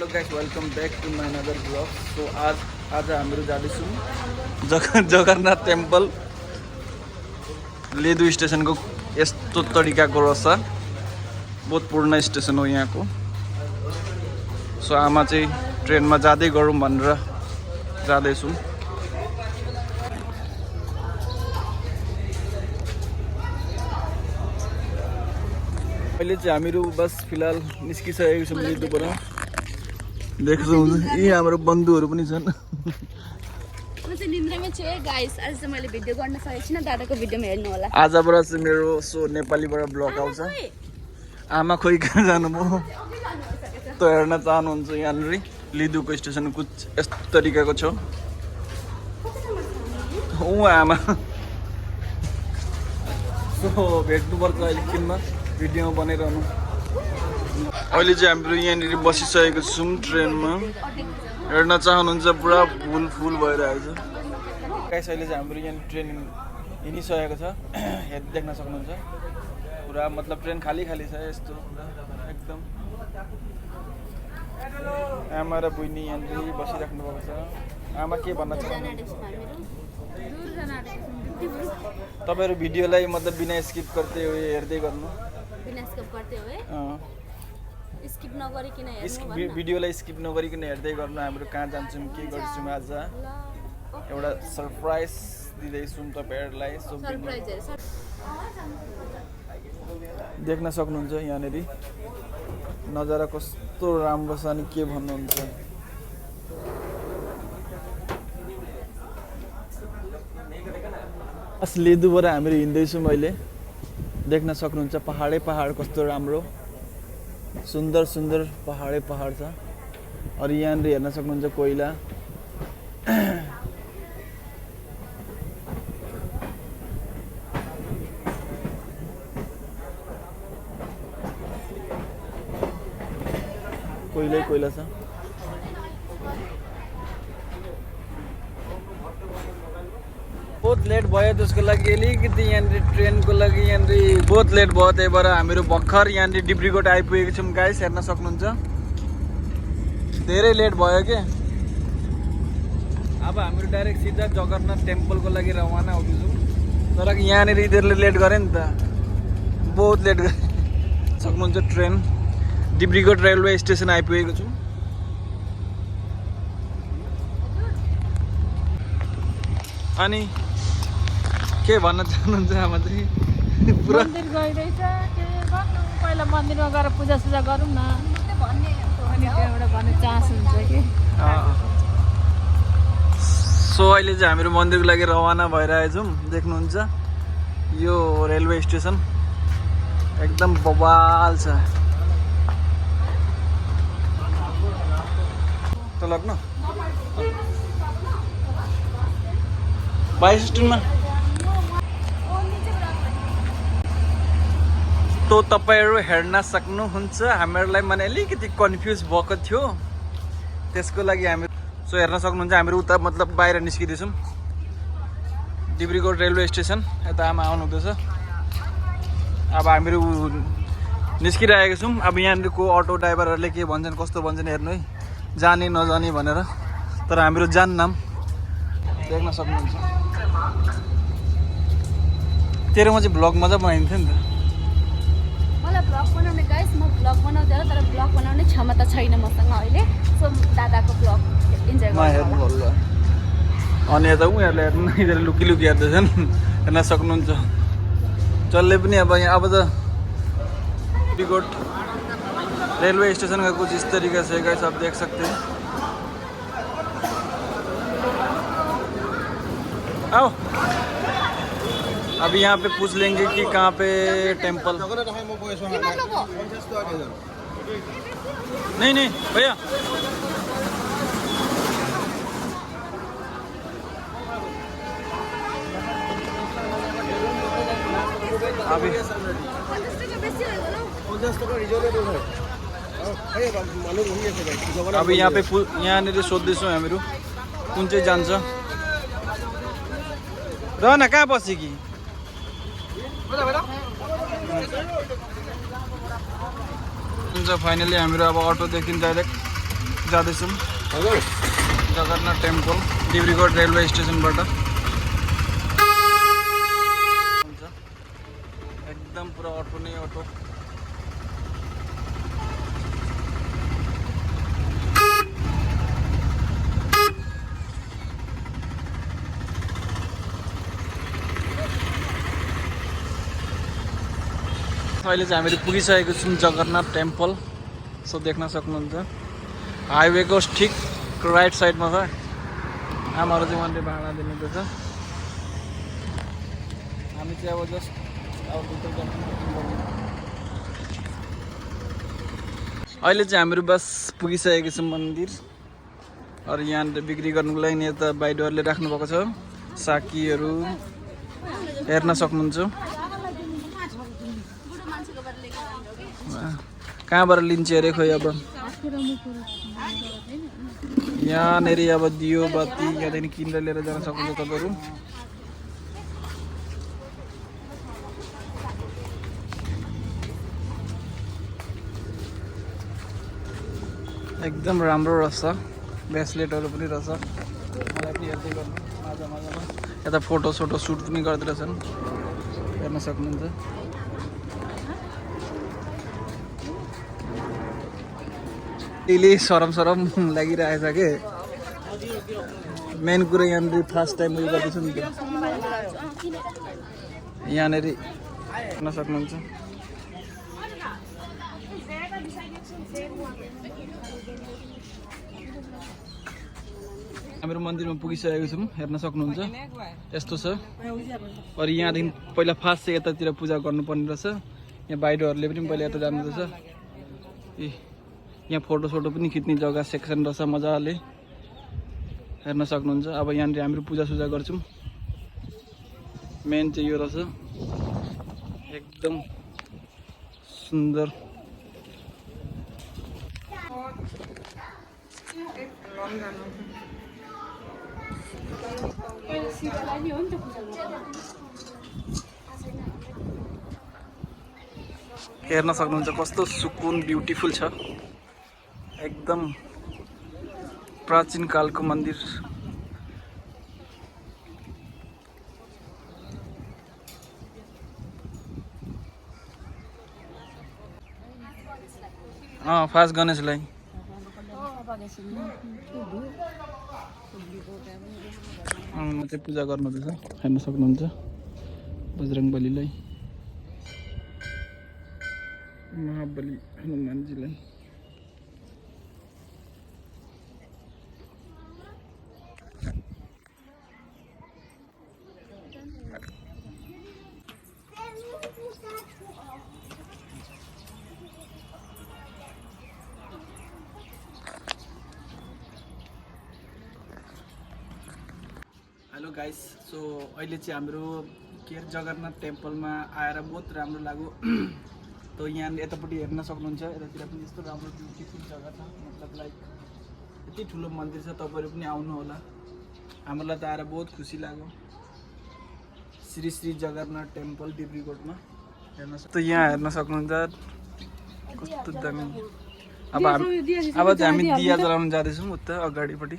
Hello guys welcome back to my another blog. So आज हामीहरू जाँदैछौँ जगन्नाथ टेम्पल। लेदु स्टेसनको यस्तो तरिकाको रहेछ, बहुत पुरानो स्टेसन हो यहाँको। सो आमा चाहिँ ट्रेनमा जाँदै गरौँ भनेर जाँदैछौँ। अहिले चाहिँ हामीहरू बस फिलहाल निस्किसकेको छौँ लेदुबाट। देख्छौँ यी हाम्रो बन्धुहरू पनि छन्। म चाहिँ निन्द्रामै छु है गाइस। आज चाहिँ मैले भिडियो गर्न सकेको छैन, दादाको भिडियोमा हेर्नु होला। आजबाट चाहिँ मेरो सो नेपालीबाट ब्लग आउँछ। आमा खोइ कहाँ जानुभयो त हेर्न चाहनुहुन्छ यहाँनिर लिदुको स्टेसन कुछ यस्तो तरिकाको छ। आमा सो भेट्नुपर्छ अहिले किनमा भिडियोमा बनाइरहनु। अहिले चाहिँ हाम्रो यहाँनिर बसिसकेको छौँ ट्रेनमा। हेर्न चाहनुहुन्छ पुरा फुल भइरहेको छ गाइस। अहिले चाहिँ हाम्रो यहाँ ट्रेन हिँडिसकेको छ, देख्न सक्नुहुन्छ। पुरा मतलब ट्रेन खाली छ यस्तो एकदम। आमा र बहिनी यहाँनिर बसिराख्नु भएको छ। आमा के भन्न चाहनुहुन्छ? तपाईँहरू भिडियोलाई मतलब बिना स्किप गर्दै हेर्दै गर्नु। स्किप नगरिकन भिडियोलाई स्किप नगरिकन हेर्दै गर्नु। हाम्रो कहाँ जान्छौँ के गर्छौँ आज एउटा सरप्राइज दिँदैछौँ तपाईँहरूलाई। देख्न सक्नुहुन्छ यहाँनिर नजारा कस्तो राम्रो छ अनि के भन्नुहुन्छ। लेदुबाट हामीहरू हिँड्दैछौँ अहिले। देख्न सक्नुहुन्छ पहाड कस्तो राम्रो सुन्दर पहाड छ। अनि यहाँनिर हेर्न सक्नुहुन्छ कोइला। कोइला छ। बहुत लेट भयो त्यसको लागि अलिकति यहाँनिर ट्रेनको लागि यहाँनिर बहुत लेट भयो। त्यही भएर हामीहरू भर्खर यहाँनिर डिब्रुगढ आइपुगेको छौँ गाइस। हेर्न सक्नुहुन्छ धेरै लेट भयो के। अब हामीहरू डाइरेक्ट सिधा जगन्नाथ टेम्पलको लागि रवाना हुँदैछौँ। तर यहाँनिर यिनीहरूले लेट गरे नि त, बहुत लेट गरे। सक्नुहुन्छ ट्रेन डिब्रुगढ रेलवे स्टेसन आइपुगेको छु। अनि के भन्न चाहनुहुन्छ आमा चाहिँ? पुरा मन्दिर गइरहेछ, के गर्नु पहिला मन्दिरमा गएर पूजासुजा गरौँ न अनि त्यहाँबाट भन्ने चान्स हुन्छ कि। सो अहिले चाहिँ हामीहरू मन्दिरको लागि रवाना भइरहेछौँ। देख्नुहुन्छ यो रेलवे स्टेसन एकदम बवाल छ। त लग्न 22 स्टेसनमा तो तपाईहरु हेर्न सक्नुहुन्छ। हामीहरूलाई माने अलिकति कन्फ्युज भएको थियो, त्यसको लागि हामी सो हेर्न सक्नुहुन्छ हामीहरू उता मतलब बाहिर निस्किँदैछौँ डिब्रुगढ रेलवे स्टेसन। यता आमा आउनुहुँदैछ। अब हामीहरू निस्किरहेको छौँ। अब यहाँनिरको अटो ड्राइभरहरूले के भन्छन् कस्तो भन्छन् हेर्नु है, जाने नजाने भनेर। तर हामीहरू जान्नौँ, देख्न सक्नुहुन्छ। तेरोमा चाहिँ भ्लग मजा बनाइन्थ्यो नि त। मलाई भ्लग बनाउने गाइस, म भ्लग बनाउँदैन, तर भ्लग बनाउने क्षमता छैन मसँग अहिले। सो दादाको भ्लग इन्जोय गर्नु होला। अनि यता उनीहरूले हेर्नु, यिनीहरूले लुकी हेर्दैछन्, हेर्न सक्नुहुन्छ। जसले पनि अब यहाँ अब त डिब्रुगढ रेलवे स्टेशन का कुछ इस तरीके से गाइस आप देख सकते हैं। आओ अभी यहाँ पे पूछ लेंगे कि कहाँ पे टेम्पल। नहीं भैया अभी अभी यहाँ पे यहाँनिर सोध्दैछौँ हामीहरू कुन चाहिँ जान्छ। र न कहाँ बस्यो कि फाइनली हामीहरू अब अटोदेखि डाइरेक्ट जाँदैछौँ जगन्नाथ टेम्पल डिब्रुगढ रेलवे स्टेसनबाट। एकदम पुरा अटो नै अटो। अहिले चाहिँ हामीहरू पुगिसकेको छौँ जगन्नाथ टेम्पल। सो देख्न सक्नुहुन्छ हाइवेको ठिक राइट साइडमा छ। आमाहरू चाहिँ उहाँले भाडा दिनुहुँदैछ। हामी चाहिँ अब जस्ट अब भित्र जानु। अहिले चाहिँ हामीहरू बस पुगिसकेको छौँ मन्दिर। अरू यहाँनिर बिक्री गर्नुको लागि यता बाइडरले राख्नुभएको छ साकीहरू हेर्न सक्नुहुन्छ। कहाँबाट लिन्छ अरे खोइ अब। यहाँनिर अब दियो बत्ती यहाँदेखि किनेर लिएर जान सक्नुहुन्छ तपाईँहरू। एकदम राम्रो रहेछ। ब्रेसलेटहरू पनि रहेछ। मलाई पनि हेर्दै गर्नु मजा मजामा। यता फोटो सुट पनि गर्दै रहेछन् हेर्न सक्नुहुन्छ। अहिले सरम लागिरहेछ के। मेन कुरा यहाँनिर फर्स्ट टाइम उयो गर्दैछु नि त। यहाँनिर हेर्न सक्नुहुन्छ। हाम्रो मन्दिरमा पुगिसकेको छौँ हेर्न सक्नुहुन्छ। यस्तो छ। अरू यहाँदेखि पहिला फार्स्ट चाहिँ यतातिर पूजा गर्नुपर्ने रहेछ। यहाँ बाहिरहरूले पनि पहिला यता जानुहुँदैछ। ए यहाँ फोटो पनि खिच्ने जग्गा सेक्सन रहेछ मजाले हेर्न सक्नुहुन्छ। अब यहाँनिर हामीहरू पूजासुजा गर्छौँ। मेन चाहिँ यो रहेछ एकदम सुन्दर। हेर्न सक्नुहुन्छ कस्तो सुकुन ब्युटिफुल छ। एकदम प्राचीन कालको मन्दिर। फास्ट गणेशलाई चाहिँ पूजा गर्नुहुँदैछ हेर्न सक्नुहुन्छ। बजरङ्गबलीलाई महाबली हनुमानजीलाई। Hello guys. सो अहिले चाहिँ हाम्रो के जगन्नाथ टेम्पलमा आएर बहुत राम्रो लाग्यो। तो यहाँ यतापट्टि हेर्न सक्नुहुन्छ। यतातिर पनि यस्तो राम्रो ब्युटिफुल जग्गा छ। मतलब लाइक यति ठुलो मन्दिर छ। तपाईँहरू पनि आउनु होला। हामीलाई त आएर बहुत खुसी लाग्यो। श्री श्री जगन्नाथ टेम्पल डिब्रुगढमा हेर्न सक्नुहुन्छ। यहाँ हेर्न सक्नुहुन्छ कस्तो दामी। अब चाहिँ हामी दिया जलाउन जाँदैछौँ उता अगाडिपट्टि।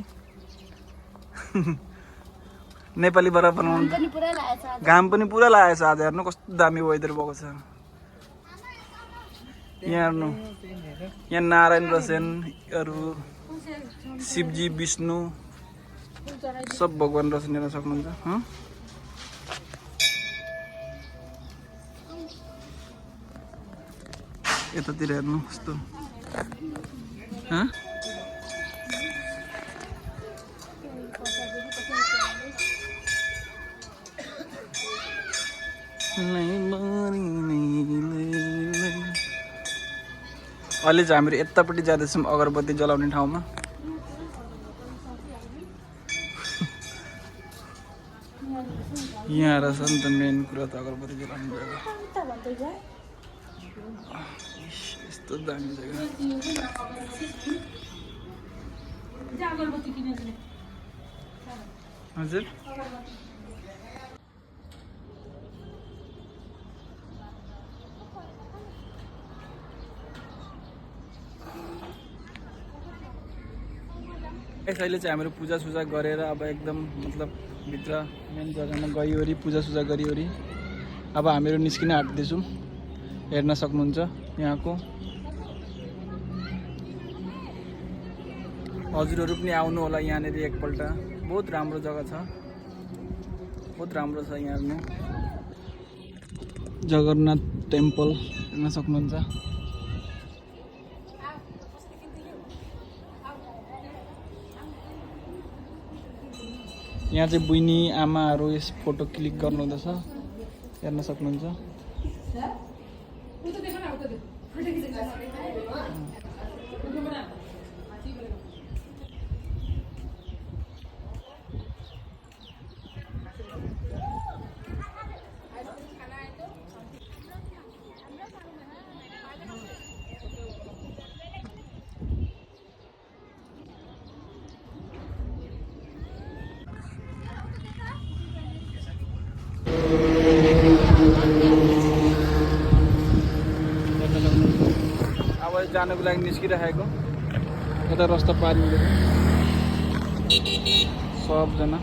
नेपालीबाट बनाउनु घाम पनि पुरा लागेको छ आज। हेर्नु कस्तो दामी वेदर भएको छ। यहाँ हेर्नु यहाँ नारायण रहेछन् अरू शिवजी विष्णु सब भगवान रहेछन् हेर्न सक्नुहुन्छ। यतातिर हेर्नु कस्तो अहिले चाहिँ हामीहरू यतापट्टि जाँदैछौँ अगरबत्ती जलाउने ठाउँमा। यहाँ रहेछ नि त मेन कुरा त अगरबत्ती जलाउने जग्गा। यस्तो दामी जग्गा। हजुर अहिले चाहिँ हाम्रो पूजासुजा गरेर अब एकदम मतलब भित्र मेन जग्गामा गइवरी पूजासुजा गरिवरी अब हामीहरू निस्किन आँट्दैछौँ। हेर्न सक्नुहुन्छ यहाँको। हजुरहरू पनि आउनु होला यहाँनिर एकपल्ट। बहुत राम्रो जग्गा छ, बहुत राम्रो छ यहाँ हेर्नु। जगन्नाथ टेम्पल हेर्न सक्नुहुन्छ। यहाँ चाहिँ बहिनी आमाहरू यस फोटो क्लिक गर्नुहुँदैछ, हेर्न सक्नुहुन्छ। अब जानको लागि निस्किरहेको यता रस्ता पार मिलेको सबजना।